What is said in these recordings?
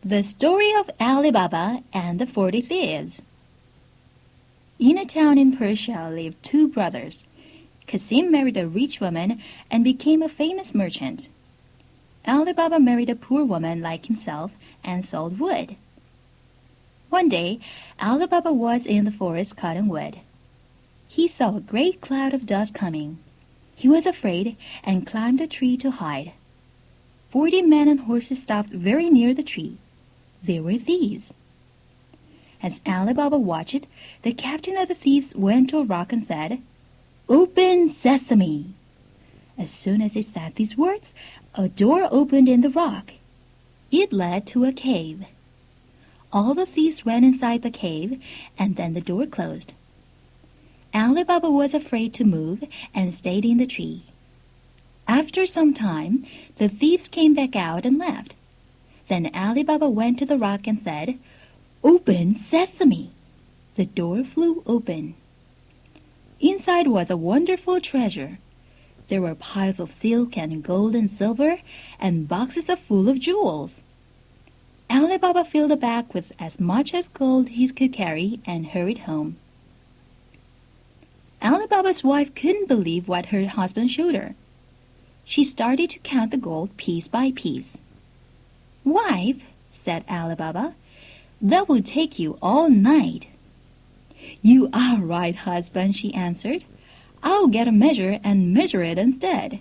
The Story of Ali Baba and the 40 Thieves. In a town in Persia lived two brothers. Qasim married a rich woman and became a famous merchant. Ali Baba married a poor woman like himself and sold wood. One day, Ali Baba was in the forest cutting wood. He saw a great cloud of dust coming. He was afraid and climbed a tree to hide. 40 men and horses stopped very near the tree. They were thieves. As Ali Baba watched, the captain of the thieves went to a rock and said, "Open sesame!" As soon as he said these words, a door opened in the rock. It led to a cave. All the thieves went inside the cave, and then the door closed. Ali Baba was afraid to move and stayed in the tree. After some time, the thieves came back out and left. Then Ali Baba went to the rock and said, "Open sesame!" The door flew open. Inside was a wonderful treasure. There were piles of silk and gold and silver and boxes full of jewels. Ali Baba filled the bag with as much as gold he could carry and hurried home. Ali Baba's wife couldn't believe what her husband showed her. She started to count the gold piece by piece. "Wife," said Ali Baba, "that will take you all night." "You are right, husband," she answered. "I'll get a measure and measure it instead."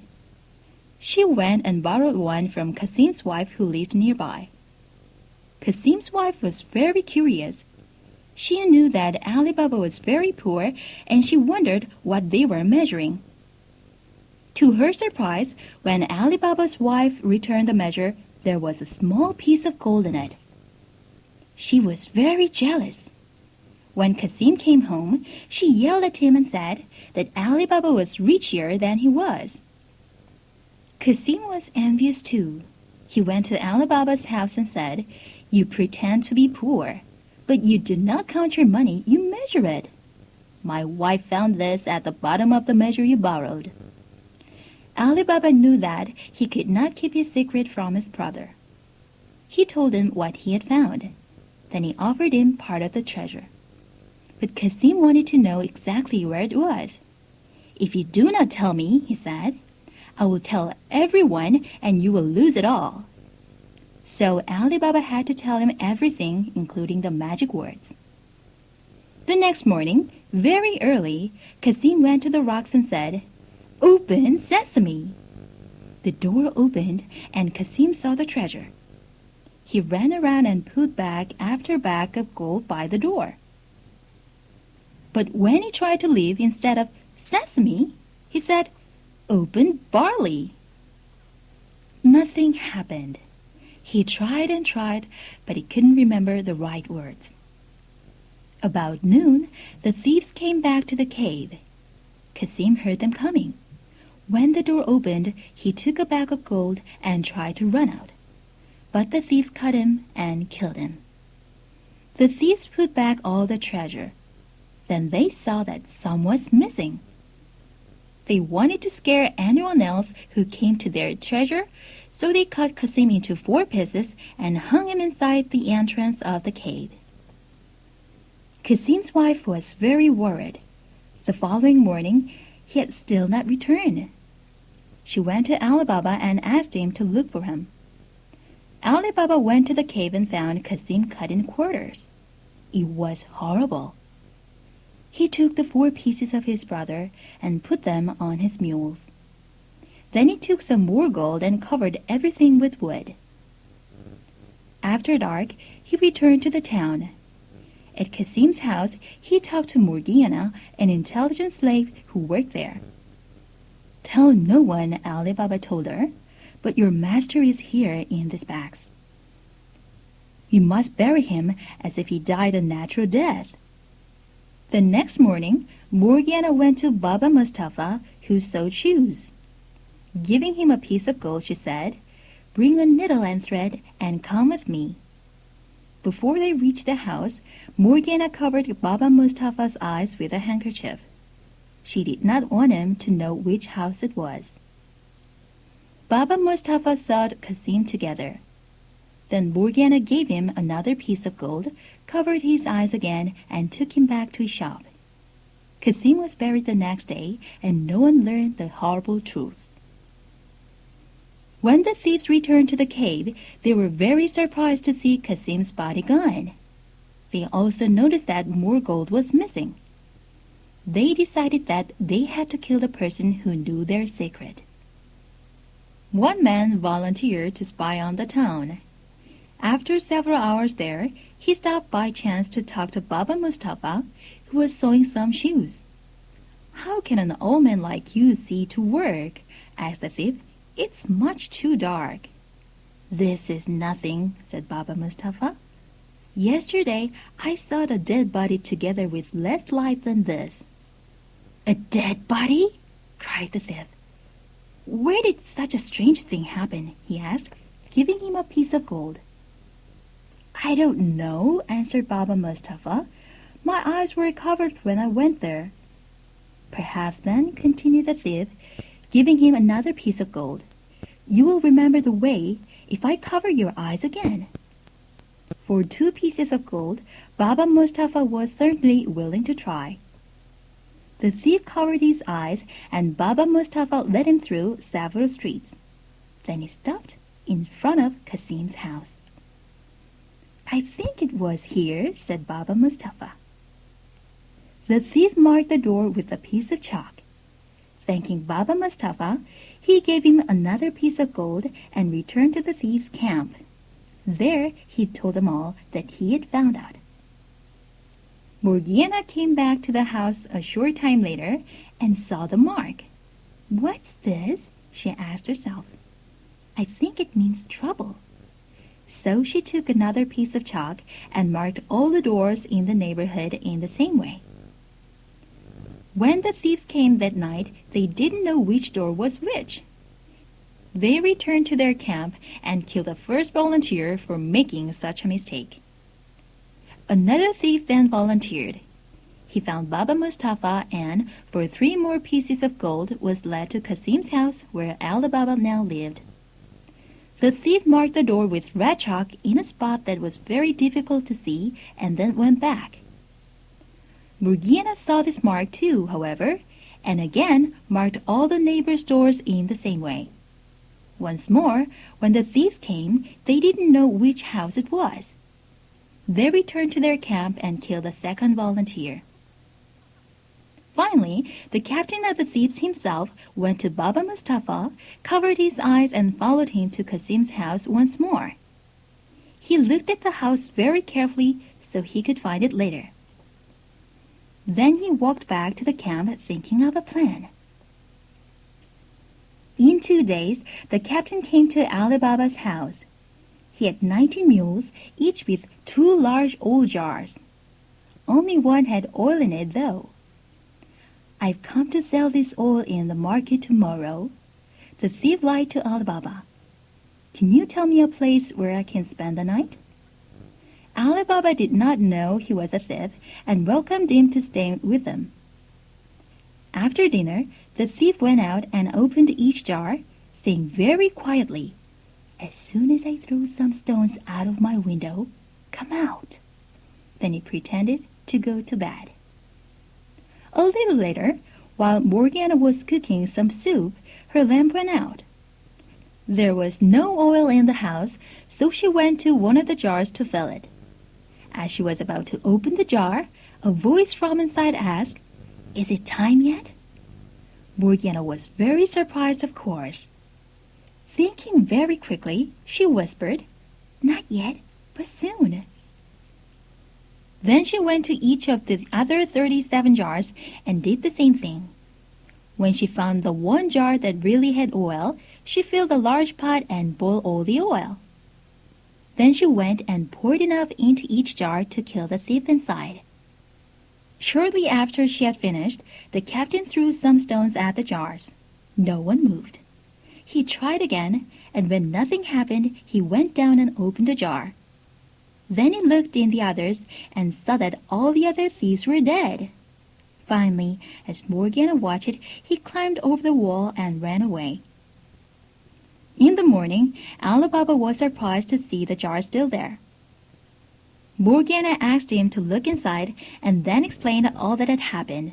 She went and borrowed one from Qasim's wife who lived nearby. Qasim's wife was very curious. She knew that Ali Baba was very poor, and she wondered what they were measuring. To her surprise, when Ali Baba's wife returned the measure, there was a small piece of gold in it. She was very jealous. When Qasim came home, she yelled at him and said that Ali Baba was richer than he was. Qasim was envious too. He went to Ali Baba's house and said, "You pretend to be poor, but you do not count your money, you measure it. My wife found this at the bottom of the measure you borrowed." Ali Baba knew that he could not keep his secret from his brother. He told him what he had found. Then he offered him part of the treasure. But Qasim wanted to know exactly where it was. "If you do not tell me," he said, "I will tell everyone and you will lose it all." So Ali Baba had to tell him everything, including the magic words. The next morning, very early, Qasim went to the rocks and said, "Open sesame!" The door opened and Qasim saw the treasure. He ran around and put bag after bag of gold by the door. But when he tried to leave, instead of "sesame," he said, "Open barley." Nothing happened. He tried and tried, but he couldn't remember the right words. About noon, the thieves came back to the cave. Qasim heard them coming. When the door opened, he took a bag of gold and tried to run out. But the thieves caught him and killed him. The thieves put back all the treasure. Then they saw that some was missing. They wanted to scare anyone else who came to their treasure, so they cut Qasim into 4 pieces and hung him inside the entrance of the cave. Qasim's wife was very worried. The following morning, he had still not returned. She went to Ali Baba and asked him to look for him. Ali Baba went to the cave and found Qasim cut in quarters. It was horrible. He took the 4 pieces of his brother and put them on his mules. Then he took some more gold and covered everything with wood. After dark, he returned to the town. At Qasim's house, he talked to Morgiana, an intelligent slave who worked there. "Tell no one," Ali Baba told her, "but your master is here in these bags. You must bury him as if he died a natural death." The next morning, Morgiana went to Baba Mustafa, who sewed shoes. Giving him a piece of gold, she said, "Bring a needle and thread and come with me." Before they reached the house, Morgiana covered Baba Mustafa's eyes with a handkerchief. She did not want him to know which house it was. Baba Mustafa sewed Qasim together. Then Morgiana gave him another piece of gold, covered his eyes again, and took him back to his shop. Kasim was buried the next day, and no one learned the horrible truth. When the thieves returned to the cave, they were very surprised to see Kasim's body gone. They also noticed that more gold was missing. They decided that they had to kill the person who knew their secret. One man volunteered to spy on the town. After several hours there, he stopped by chance to talk to Baba Mustafa, who was sewing some shoes. "How can an old man like you see to work?" asked the thief. "It's much too dark." "This is nothing," said Baba Mustafa. "Yesterday I saw the dead body together with less light than this." "A dead body?" cried the thief. "Where did such a strange thing happen?" he asked, giving him a piece of gold. "I don't know," answered Baba Mustafa. "My eyes were covered when I went there." "Perhaps then," continued the thief, giving him another piece of gold, "you will remember the way if I cover your eyes again." For 2 pieces of gold, Baba Mustafa was certainly willing to try. The thief covered his eyes, and Baba Mustafa led him through several streets. Then he stopped in front of Kasim's house. "I think it was here," said Baba Mustafa. The thief marked the door with a piece of chalk. Thanking Baba Mustafa, he gave him another piece of gold and returned to the thief's camp. There he told them all that he had found out. Morgiana came back to the house a short time later and saw the mark. "What's this?" she asked herself. "I think it means trouble." So she took another piece of chalk and marked all the doors in the neighborhood in the same way. When the thieves came that night, they didn't know which door was which. They returned to their camp and killed the first volunteer for making such a mistake. Another thief then volunteered. He found Baba Mustafa and, for 3 more pieces of gold, was led to Kasim's house where Ali Baba now lived. The thief marked the door with red chalk in a spot that was very difficult to see and then went back. Morgiana saw this mark too, however, and again marked all the neighbors' doors in the same way. Once more, when the thieves came, they didn't know which house it was. They returned to their camp and killed the second volunteer. Finally, the captain of the thieves himself went to Baba Mustafa, covered his eyes, and followed him to Kasim's house once more. He looked at the house very carefully so he could find it later. Then he walked back to the camp thinking of a plan. In 2 days, the captain came to Ali Baba's house. He had 19 mules, each with 2 large oil jars. Only one had oil in it, though. "I've come to sell this oil in the market tomorrow," the thief lied to Ali Baba. "Can you tell me a place where I can spend the night?" Ali Baba did not know he was a thief and welcomed him to stay with them. After dinner, the thief went out and opened each jar, saying very quietly, "As soon as I throw some stones out of my window, come out." Then he pretended to go to bed. A little later, while Morgiana was cooking some soup, her lamp went out. There was no oil in the house, so she went to one of the jars to fill it. As she was about to open the jar, a voice from inside asked, "Is it time yet?" Morgiana was very surprised, of course. Thinking very quickly, she whispered, "Not yet, but soon." Then she went to each of the other 37 jars and did the same thing. When she found the one jar that really had oil, she filled a large pot and boiled all the oil. Then she went and poured enough into each jar to kill the thief inside. Shortly after she had finished, the captain threw some stones at the jars. No one moved. He tried again, and when nothing happened, he went down and opened the jar. Then he looked in the others and saw that all the other thieves were dead. Finally, as Morgiana watched it, he climbed over the wall and ran away. In the morning, Alibaba was surprised to see the jar still there. Morgiana asked him to look inside and then explained all that had happened.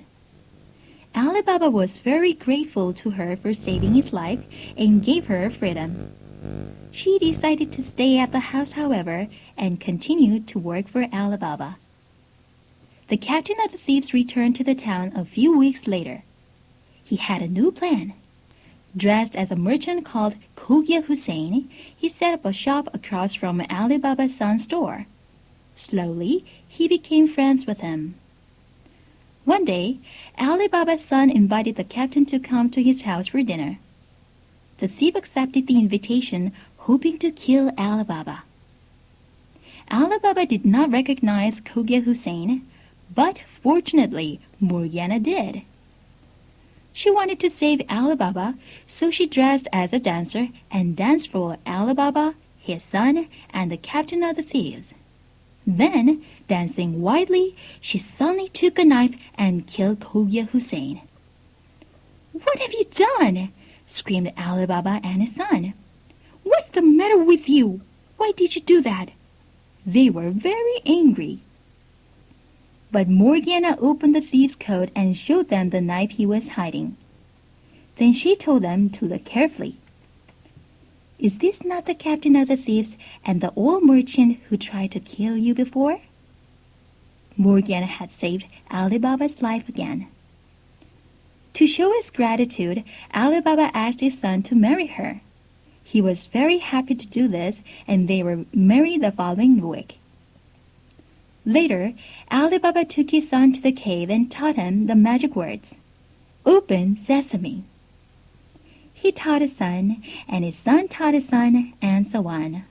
Alibaba was very grateful to her for saving his life and gave her freedom. She decided to stay at the house, however, and continued to work for Alibaba. The captain of the thieves returned to the town a few weeks later. He had a new plan. Dressed as a merchant called Khogia Hussein, he set up a shop across from Alibaba's son's store. Slowly, he became friends with him. One day, Alibaba's son invited the captain to come to his house for dinner. The thief accepted the invitation, hoping to kill Alibaba. Alibaba did not recognize Khogia Hussein, but fortunately, Morgiana did. She wanted to save Alibaba, so she dressed as a dancer and danced for Alibaba, his son, and the captain of the thieves. Then, dancing wildly, she suddenly took a knife and killed Khogia Hussein. "What have you done?" screamed Alibaba and his son. "What's the matter with you? Why did you do that?" They were very angry. But Morgiana opened the thief's coat and showed them the knife he was hiding. Then she told them to look carefully. "Is this not the captain of the thieves and the old merchant who tried to kill you before?" Morgiana had saved Alibaba's life again. To show his gratitude, Alibaba asked his son to marry her. He was very happy to do this, and they were married the following week. Later, Alibaba took his son to the cave and taught him the magic words, "Open sesame." He taught his son, and his son taught his son, and so on.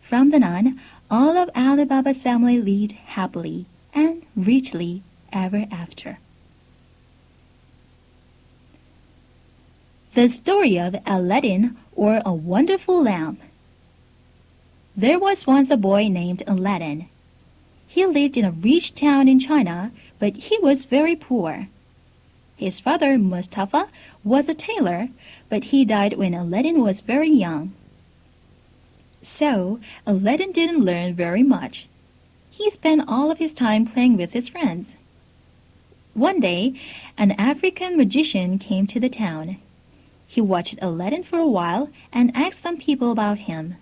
From then on, all of Alibaba's family lived happily and richly ever after. The story of Aladdin, or a wonderful lamp. There was once a boy named Aladdin. He lived in a rich town in China, but he was very poor. His father, Mustafa, was a tailor, but he died when Aladdin was very young. So, Aladdin didn't learn very much. He spent all of his time playing with his friends. One day, an African magician came to the town. He watched Aladdin for a while and asked some people about him.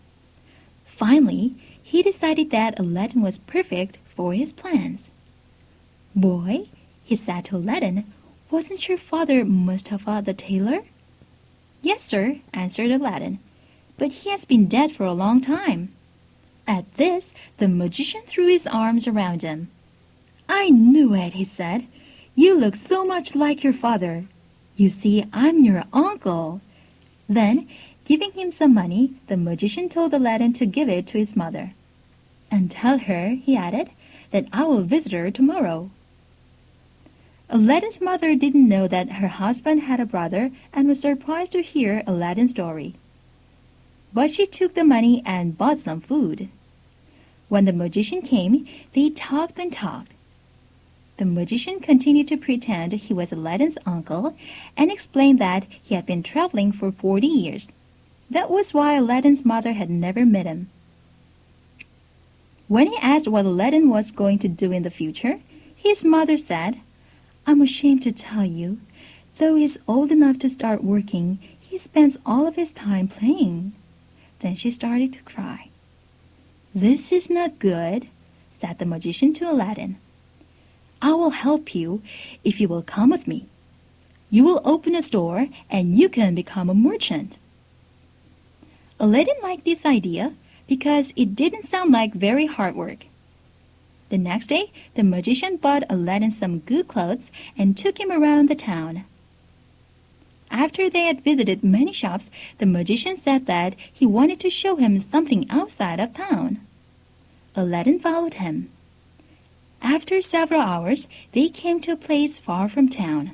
Finally, he decided that Aladdin was perfect for his plans. "Boy," he said to Aladdin, "wasn't your father Mustafa the tailor?" "Yes, sir," answered Aladdin, "but he has been dead for a long time." At this, the magician threw his arms around him. "I knew it," he said. "You look so much like your father. You see, I'm your uncle." Then, giving him some money, the magician told Aladdin to give it to his mother. "And tell her," he added, "that I will visit her tomorrow." Aladdin's mother didn't know that her husband had a brother and was surprised to hear Aladdin's story. But she took the money and bought some food. When the magician came, they talked and talked. The magician continued to pretend he was Aladdin's uncle and explained that he had been traveling for 40 years. That was why Aladdin's mother had never met him. When he asked what Aladdin was going to do in the future, his mother said, "I'm ashamed to tell you, though he's old enough to start working, he spends all of his time playing." Then she started to cry. "This is not good," said the magician to Aladdin. "I will help you if you will come with me. You will open a store and you can become a merchant." Aladdin liked this idea because it didn't sound like very hard work. The next day, the magician bought Aladdin some good clothes and took him around the town. After they had visited many shops, the magician said that he wanted to show him something outside of town. Aladdin followed him. After several hours, they came to a place far from town.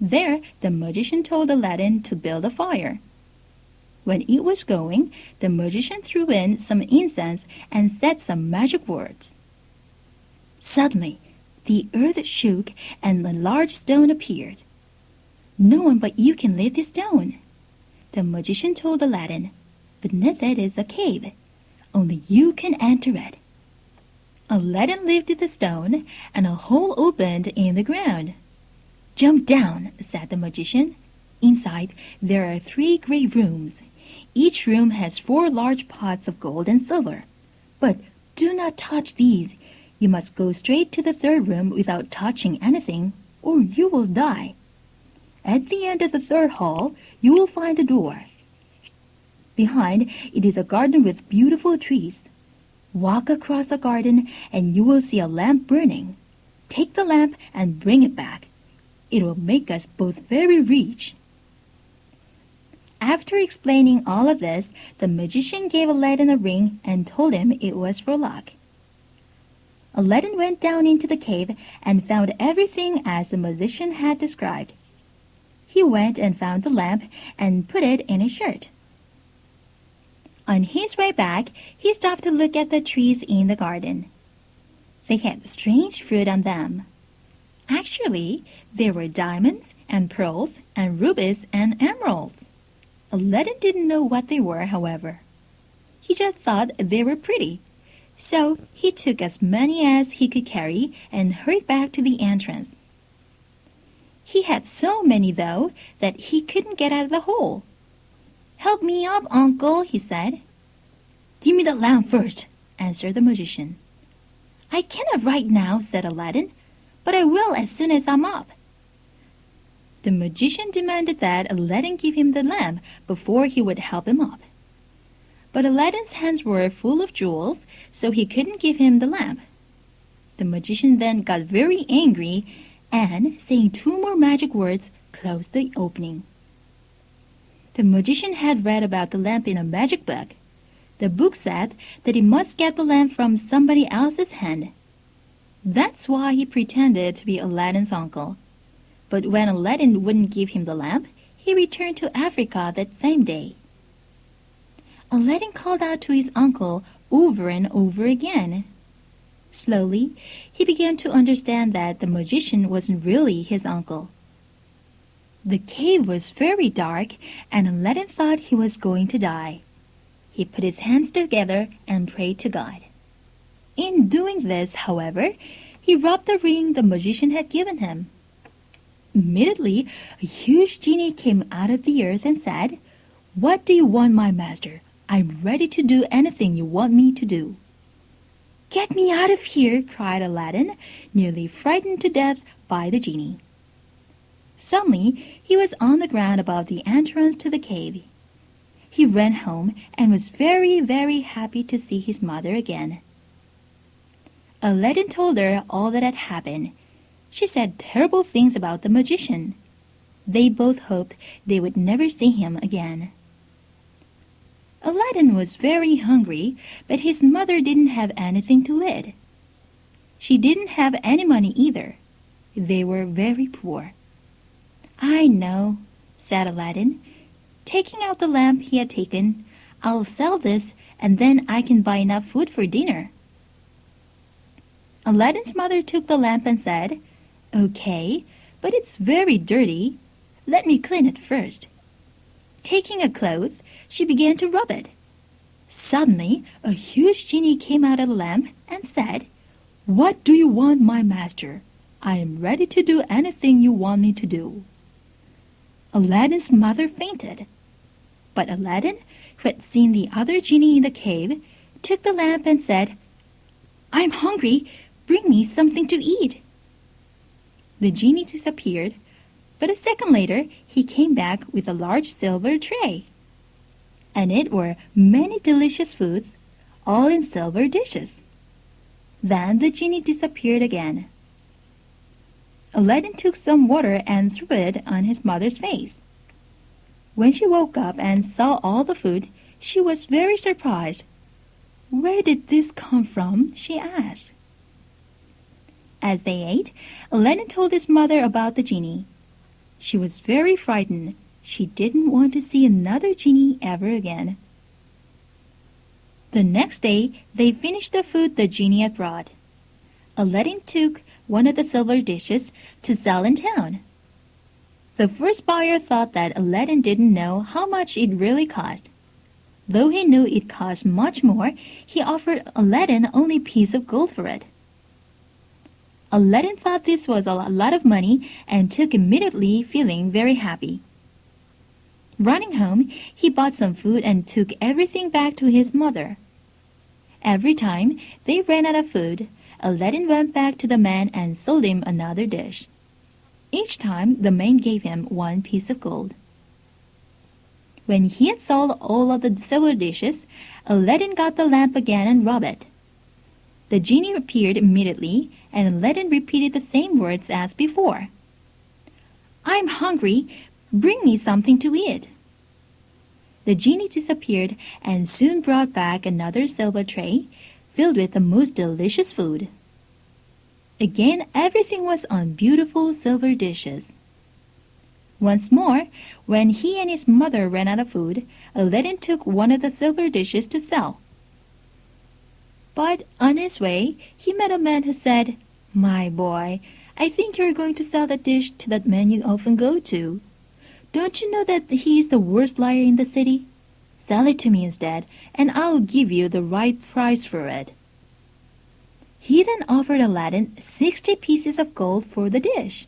There, the magician told Aladdin to build a fire. When it was going, the magician threw in some incense and said some magic words. Suddenly, the earth shook and a large stone appeared. "No one but you can lift this stone." the magician told Aladdin. Beneath it is a cave. Only you can enter it. Aladdin lifted the stone, and a hole opened in the ground. Jump down, said the magician. Inside, there are 3 great rooms. Each room has 4 large pots of gold and silver. But do not touch these. You must go straight to the 3rd room without touching anything, or you will die. At the end of the 3rd hall, you will find a door. Behind, it is a garden with beautiful trees. Walk across the garden, and you will see a lamp burning. Take the lamp and bring it back. It will make us both very rich. After explaining all of this, the magician gave Aladdin a ring and told him it was for luck. Aladdin went down into the cave and found everything as the magician had described. He went and found the lamp and put it in his shirt. On his way back, he stopped to look at the trees in the garden. They had strange fruit on them. Actually, there were diamonds and pearls and rubies and emeralds. Aladdin didn't know what they were, however. He just thought they were pretty. So he took as many as he could carry and hurried back to the entrance. He had so many, though, that he couldn't get out of the hole. Help me up, uncle, he said. Give me the lamp first, answered the magician. I cannot right now, said Aladdin, but I will as soon as I'm up. The magician demanded that Aladdin give him the lamp before he would help him up. But Aladdin's hands were full of jewels, so he couldn't give him the lamp. The magician then got very angry and, saying 2 more magic words, closed the opening. The magician had read about the lamp in a magic book. The book said that he must get the lamp from somebody else's hand. That's why he pretended to be Aladdin's uncle. But when Aladdin wouldn't give him the lamp, he returned to Africa that same day. Aladdin called out to his uncle over and over again. Slowly, he began to understand that the magician wasn't really his uncle. The cave was very dark, and Aladdin thought he was going to die. He put his hands together and prayed to God. In doing this, however, he rubbed the ring the magician had given him. Immediately, a huge genie came out of the earth and said, "What do you want, my master? I'm ready to do anything you want me to do." "Get me out of here!" cried Aladdin, nearly frightened to death by the genie. Suddenly, he was on the ground above the entrance to the cave. He ran home and was very, very happy to see his mother again. Aladdin told her all that had happened. She said terrible things about the magician. They both hoped they would never see him again. Aladdin was very hungry, but his mother didn't have anything to eat. She didn't have any money either. They were very poor. "I know," said Aladdin, taking out the lamp he had taken. "I'll sell this, and then I can buy enough food for dinner." Aladdin's mother took the lamp and said, "Okay, but it's very dirty. Let me clean it first." Taking a cloth, she began to rub it. Suddenly, a huge genie came out of the lamp and said, "What do you want, my master? I am ready to do anything you want me to do." Aladdin's mother fainted. But Aladdin, who had seen the other genie in the cave, took the lamp and said, "I'm hungry. Bring me something to eat." The genie disappeared, but a second later he came back with a large silver tray. And it were many delicious foods, all in silver dishes. Then the genie disappeared again. Aladdin took some water and threw it on his mother's face. When she woke up and saw all the food, she was very surprised. "Where did this come from?" she asked. As they ate, Aladdin told his mother about the genie. She was very frightened. She didn't want to see another genie ever again. The next day, they finished the food the genie had brought. Aladdin took one of the silver dishes to sell in town. The first buyer thought that Aladdin didn't know how much it really cost. Though he knew it cost much more, he offered Aladdin only a piece of gold for it. Aladdin thought this was a lot of money and took immediately, feeling very happy. Running home, he bought some food and took everything back to his mother. Every time they ran out of food, Aladdin went back to the man and sold him another dish. Each time, the man gave him one piece of gold. When he had sold all of the silver dishes, Aladdin got the lamp again and rubbed it. The genie appeared immediately, and Aladdin repeated the same words as before. "I'm hungry. Bring me something to eat." The genie disappeared and soon brought back another silver tray filled with the most delicious food. Again, everything was on beautiful silver dishes. Once more, when he and his mother ran out of food, Aladdin took one of the silver dishes to sell. But on his way, he met a man who said, "My boy, I think you're going to sell that dish to that man you often go to. Don't you know that he is the worst liar in the city? Sell it to me instead, and I'll give you the right price for it." He then offered Aladdin 60 pieces of gold for the dish.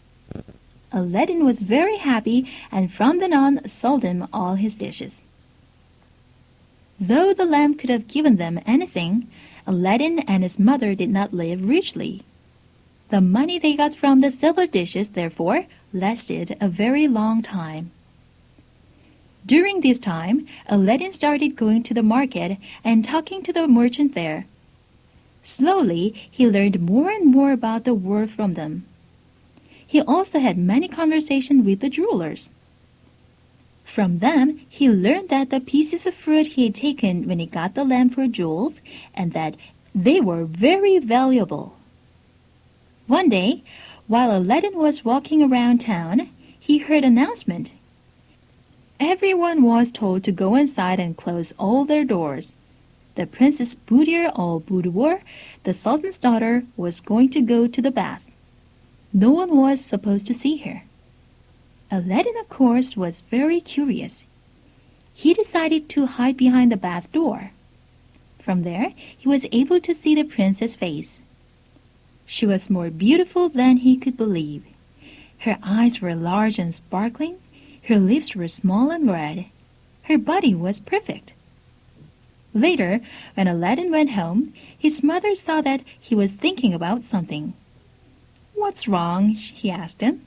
Aladdin was very happy and from then on sold him all his dishes. Though the lamp could have given them anything, Aladdin and his mother did not live richly. The money they got from the silver dishes, therefore, lasted a very long time. During this time, Aladdin started going to the market and talking to the merchant there. Slowly, he learned more and more about the world from them. He also had many conversations with the jewelers. From them, he learned that the pieces of fruit he had taken when he got the lamp were jewels, and that they were very valuable. One day, while Aladdin was walking around town, he heard an announcement. Everyone was told to go inside and close all their doors. The Princess Budir al-Budur, the Sultan's daughter, was going to go to the bath. No one was supposed to see her. Aladdin, of course, was very curious. He decided to hide behind the bath door. From there, he was able to see the princess' face. She was more beautiful than he could believe. Her eyes were large and sparkling. Her lips were small and red. Her body was perfect. Later, when Aladdin went home, his mother saw that he was thinking about something. "What's wrong?" he asked him.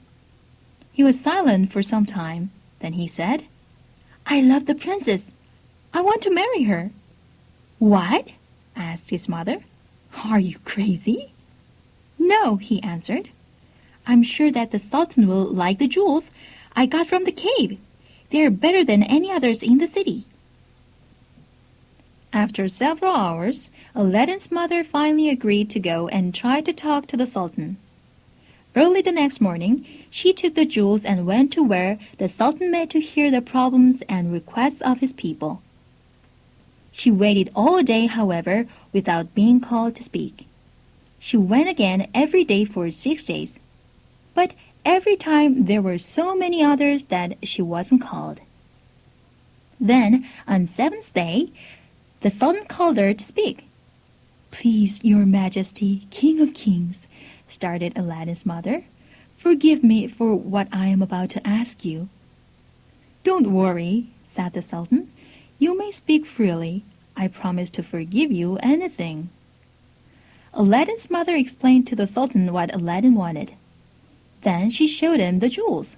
He was silent for some time. Then he said, "I love the princess. I want to marry her." "What?" asked his mother. "Are you crazy?" "No," he answered. "I'm sure that the Sultan will like the jewels I got from the cave. They are better than any others in the city." After several hours, Aladdin's mother finally agreed to go and try to talk to the Sultan. Early the next morning, she took the jewels and went to where the Sultan met to hear the problems and requests of his people. She waited all day, however, without being called to speak. She went again every day for 6 days. But every time there were so many others that she wasn't called. Then, on 7th day, the Sultan called her to speak. "Please, Your Majesty, King of Kings," started Aladdin's mother, "forgive me for what I am about to ask you." "Don't worry," said the Sultan. "You may speak freely. I promise to forgive you anything." Aladdin's mother explained to the Sultan what Aladdin wanted. Then she showed him the jewels.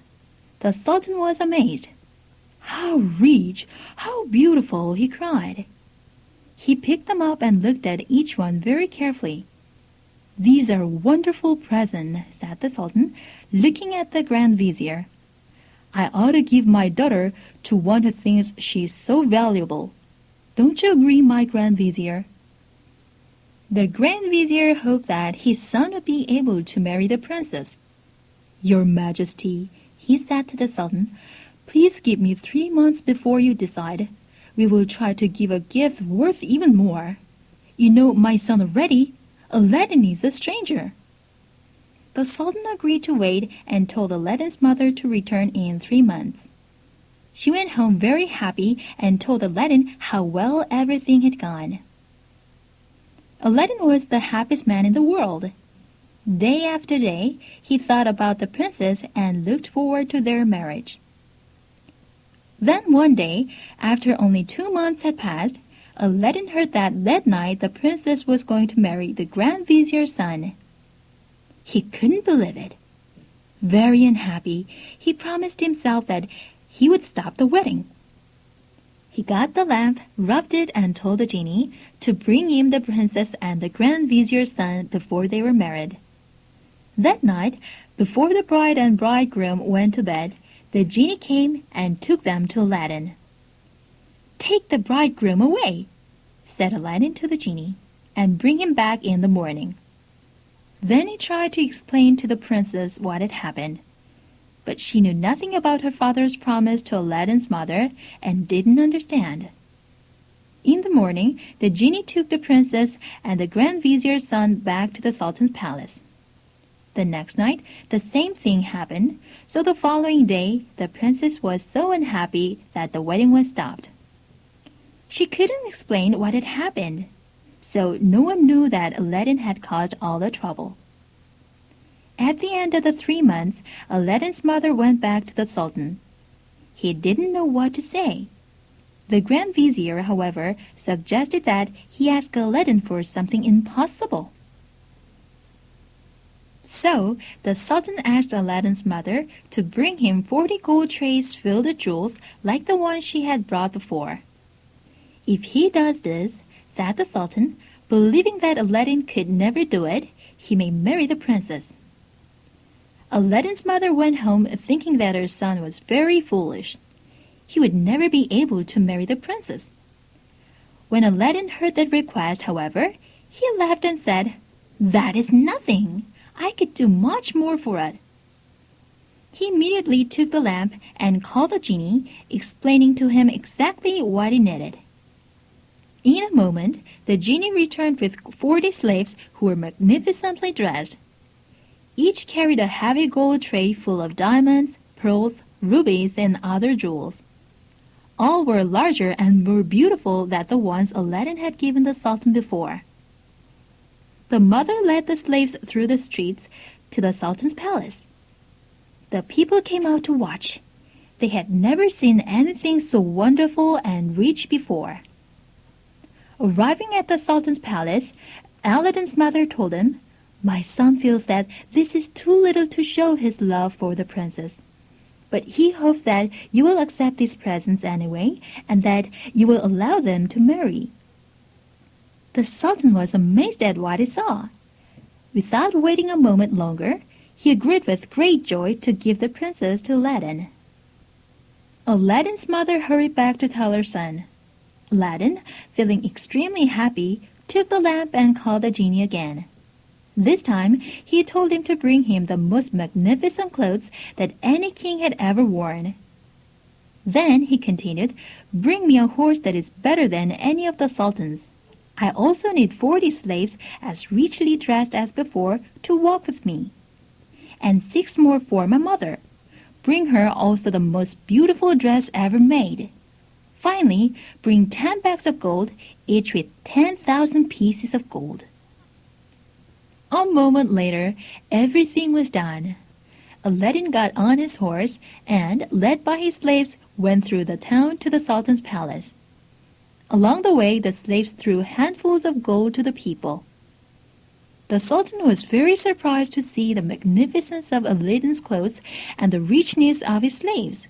The Sultan was amazed. "How rich! How beautiful!" he cried. He picked them up and looked at each one very carefully. "These are wonderful presents," said the Sultan, looking at the Grand Vizier. "I ought to give my daughter to one who thinks she is so valuable. Don't you agree, my Grand Vizier?" The Grand Vizier hoped that his son would be able to marry the princess. "Your Majesty," he said to the Sultan, "please give me 3 months before you decide. We will try to give a gift worth even more. You know my son already. Aladdin is a stranger." The Sultan agreed to wait and told Aladdin's mother to return in 3 months. She went home very happy and told Aladdin how well everything had gone. Aladdin was the happiest man in the world. Day after day, he thought about the princess and looked forward to their marriage. Then one day, after only 2 months had passed, Aladdin heard that night the princess was going to marry the Grand Vizier's son. He couldn't believe it. Very unhappy, he promised himself that he would stop the wedding. He got the lamp, rubbed it, and told the genie to bring him the princess and the Grand Vizier's son before they were married. That night, before the bride and bridegroom went to bed, the genie came and took them to Aladdin. "Take the bridegroom away," said Aladdin to the genie, "and bring him back in the morning." Then he tried to explain to the princess what had happened. But she knew nothing about her father's promise to Aladdin's mother and didn't understand. In the morning, the genie took the princess and the Grand Vizier's son back to the Sultan's palace. The next night, the same thing happened, so the following day, the princess was so unhappy that the wedding was stopped. She couldn't explain what had happened, so no one knew that Aladdin had caused all the trouble. At the end of the 3 months, Aladdin's mother went back to the Sultan. He didn't know what to say. The Grand Vizier, however, suggested that he ask Aladdin for something impossible. So, the Sultan asked Aladdin's mother to bring him 40 gold trays filled with jewels like the ones she had brought before. If he does this, said the Sultan, believing that Aladdin could never do it, he may marry the princess. Aladdin's mother went home thinking that her son was very foolish. He would never be able to marry the princess. When Aladdin heard that request, however, he laughed and said, "That is nothing. I could do much more for it." He immediately took the lamp and called the genie, explaining to him exactly what he needed. In a moment, the genie returned with 40 slaves who were magnificently dressed. Each carried a heavy gold tray full of diamonds, pearls, rubies, and other jewels. All were larger and more beautiful than the ones Aladdin had given the Sultan before. The mother led the slaves through the streets to the Sultan's palace. The people came out to watch. They had never seen anything so wonderful and rich before. Arriving at the Sultan's palace, Aladdin's mother told him, "My son feels that this is too little to show his love for the princess. But he hopes that you will accept these presents anyway, and that you will allow them to marry." The Sultan was amazed at what he saw. Without waiting a moment longer, he agreed with great joy to give the princess to Aladdin. Aladdin's mother hurried back to tell her son. Aladdin, feeling extremely happy, took the lamp and called the genie again. This time, he told him to bring him the most magnificent clothes that any king had ever worn. Then, he continued, "Bring me a horse that is better than any of the sultans. I also need 40 slaves as richly dressed as before to walk with me. And 6 more for my mother. Bring her also the most beautiful dress ever made. Finally, bring 10 bags of gold, each with 10,000 pieces of gold." A moment later, everything was done. Aladdin got on his horse and, led by his slaves, went through the town to the Sultan's palace. Along the way, the slaves threw handfuls of gold to the people. The Sultan was very surprised to see the magnificence of Aladdin's clothes and the richness of his slaves.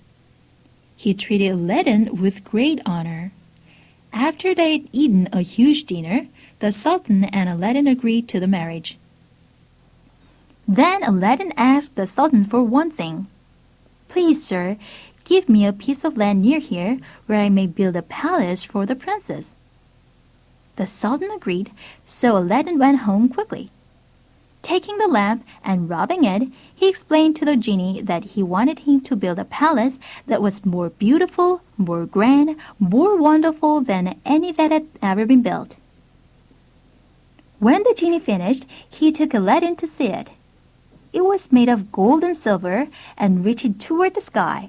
He treated Aladdin with great honor. After they had eaten a huge dinner, the Sultan and Aladdin agreed to the marriage. Then Aladdin asked the Sultan for one thing. "Please, sir, give me a piece of land near here where I may build a palace for the princess." The Sultan agreed, so Aladdin went home quickly. Taking the lamp and rubbing it, he explained to the genie that he wanted him to build a palace that was more beautiful, more grand, more wonderful than any that had ever been built. When the genie finished, he took Aladdin to see it. It was made of gold and silver and reached toward the sky.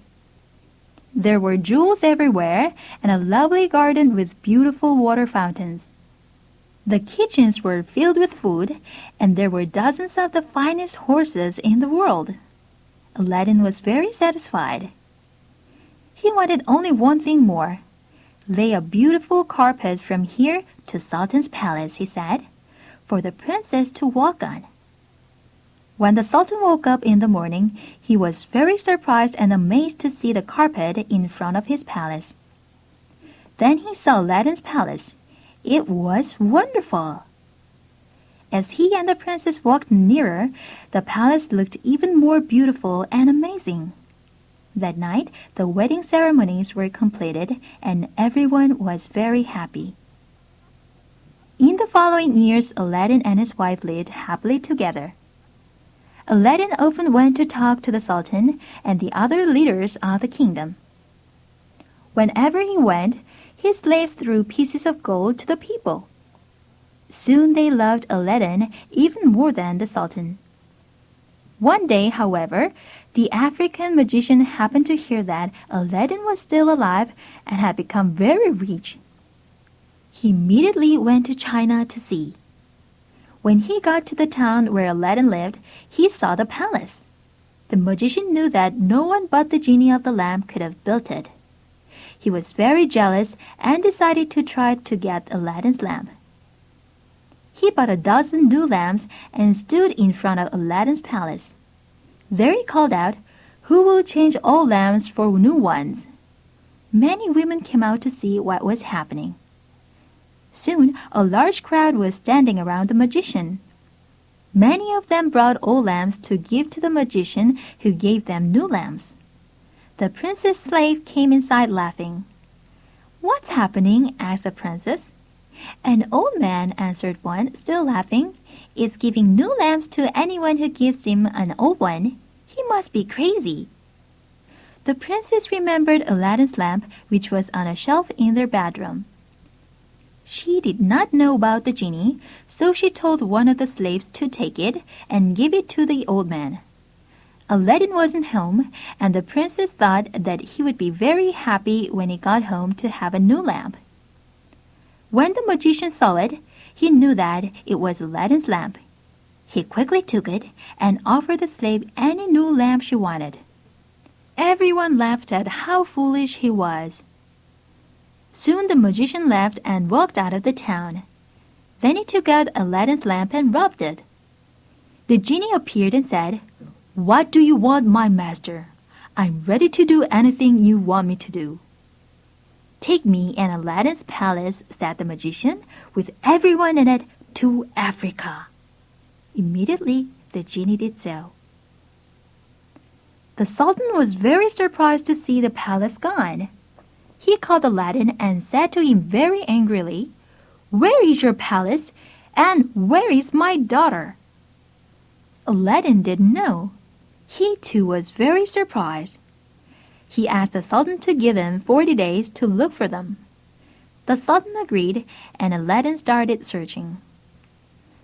There were jewels everywhere and a lovely garden with beautiful water fountains. The kitchens were filled with food, and there were dozens of the finest horses in the world. Aladdin was very satisfied. He wanted only one thing more. Lay a beautiful carpet from here to Sultan's palace, he said, for the princess to walk on. When the Sultan woke up in the morning, he was very surprised and amazed to see the carpet in front of his palace. Then he saw Aladdin's palace. It was wonderful. As he and the princess walked nearer, the palace looked even more beautiful and amazing. That night, the wedding ceremonies were completed, and everyone was very happy. In the following years, Aladdin and his wife lived happily together. Aladdin often went to talk to the Sultan and the other leaders of the kingdom. Whenever he went, his slaves threw pieces of gold to the people. Soon they loved Aladdin even more than the Sultan. One day, however, the African magician happened to hear that Aladdin was still alive and had become very rich. He immediately went to China to see. When he got to the town where Aladdin lived, he saw the palace. The magician knew that no one but the genie of the lamp could have built it. He was very jealous and decided to try to get Aladdin's lamp. He bought a dozen new lamps and stood in front of Aladdin's palace. There he called out, "Who will change old lamps for new ones?" Many women came out to see what was happening. Soon a large crowd was standing around the magician. Many of them brought old lamps to give to the magician, who gave them new lamps. The princess' slave came inside laughing. "What's happening?" asked the princess. "An old man," answered one, still laughing, "is giving new lamps to anyone who gives him an old one. He must be crazy." The princess remembered Aladdin's lamp, which was on a shelf in their bedroom. She did not know about the genie, so she told one of the slaves to take it and give it to the old man. Aladdin wasn't home, and the princess thought that he would be very happy when he got home to have a new lamp. When the magician saw it, he knew that it was Aladdin's lamp. He quickly took it and offered the slave any new lamp she wanted. Everyone laughed at how foolish he was. Soon the magician left and walked out of the town. Then he took out Aladdin's lamp and rubbed it. The genie appeared and said, "What do you want, my master? I'm ready to do anything you want me to do." "Take me and Aladdin's palace," said the magician, "with everyone in it to Africa." Immediately, the genie did so. The Sultan was very surprised to see the palace gone. He called Aladdin and said to him very angrily, "Where is your palace, and where is my daughter?" Aladdin didn't know. He too was very surprised. He asked the Sultan to give him 40 days to look for them. The Sultan agreed, and Aladdin started searching.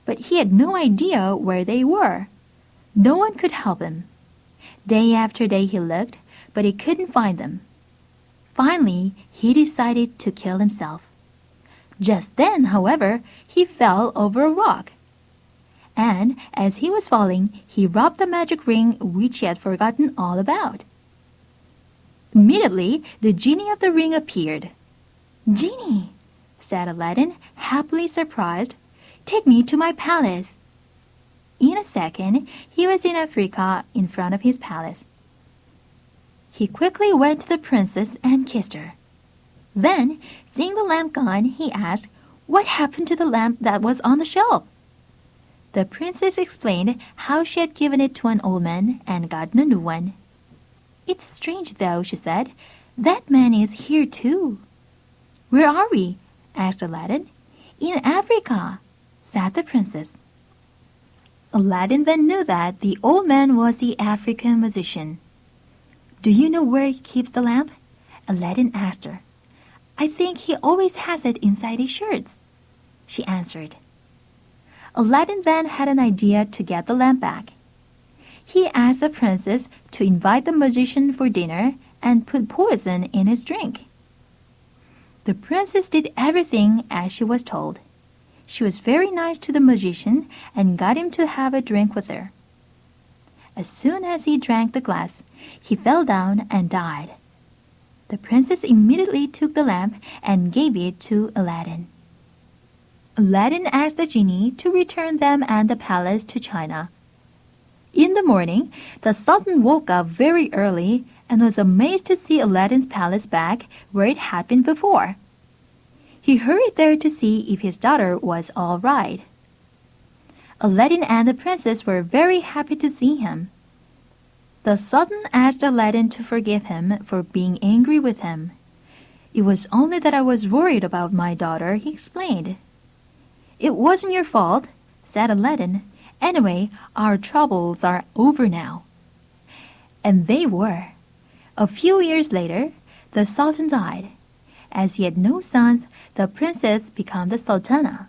But he had no idea where they were. No one could help him. Day after day he looked, but he couldn't find them. Finally, he decided to kill himself. Just then, however, he fell over a rock. And as he was falling, he dropped the magic ring which he had forgotten all about. Immediately, the genie of the ring appeared. "Genie," said Aladdin, happily surprised, "take me to my palace." In a second, he was in Africa in front of his palace. He quickly went to the princess and kissed her. Then, seeing the lamp gone, he asked, "What happened to the lamp that was on the shelf?" The princess explained how she had given it to an old man and gotten a new one. "It's strange, though," she said. "That man is here, too." "Where are we?" asked Aladdin. "In Africa," said the princess. Aladdin then knew that the old man was the African magician. "Do you know where he keeps the lamp?" Aladdin asked her. "I think he always has it inside his shirts," she answered. Aladdin then had an idea to get the lamp back. He asked the princess to invite the magician for dinner and put poison in his drink. The princess did everything as she was told. She was very nice to the magician and got him to have a drink with her. As soon as he drank the glass, he fell down and died. The princess immediately took the lamp and gave it to Aladdin. Aladdin asked the genie to return them and the palace to China. In the morning, the Sultan woke up very early and was amazed to see Aladdin's palace back where it had been before. He hurried there to see if his daughter was all right. Aladdin and the princess were very happy to see him. The Sultan asked Aladdin to forgive him for being angry with him. It was only that I was worried about my daughter, he explained. It wasn't your fault, said Aladdin. Anyway, our troubles are over now. And they were. A few years later, the Sultan died. As he had no sons, the princess became the Sultana.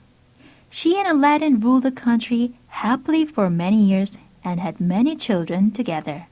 She and Aladdin ruled the country happily for many years and had many children together.